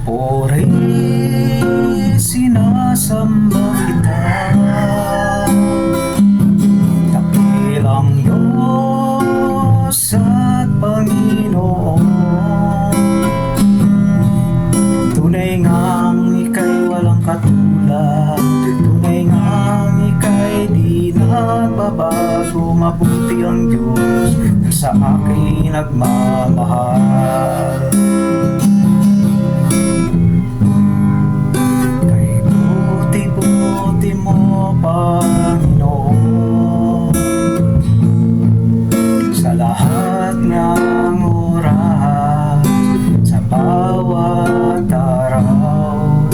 Puri, sinasamba kita, dakilang Diyos at Panginoon. Tunay ngang ika'y walang katulad, tunay ngang ika'y di nagbabago. Mabuti ang Diyos na sa akin nagmamahal. Kay buti-buti mo, Panginoon, sa lahat ng oras, sa bawat araw,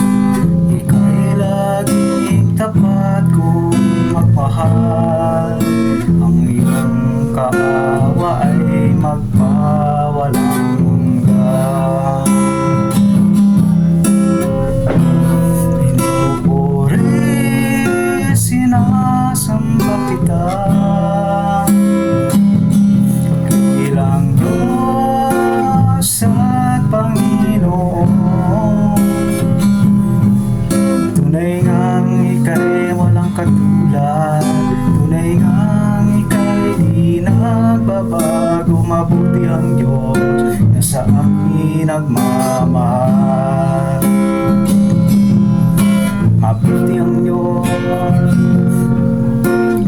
ika'y laging tapat kong magmahal. Ang iyong kaawa ay magpawalang hanggan. Pinupuri, sinasamba kita, dakilang Diyos at Panginoon. Tunay ngang ika'y walang katulad, tunay ngang ika'y di nagbabago. Mabuti ang Diyos na sa akin nagmamahal. Mabuti ang Diyos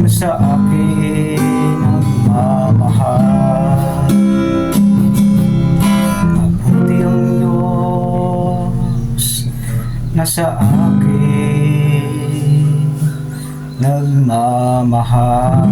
na sa akin nagmamahal. Mabuti ang Diyos na sa akin nagmamahal.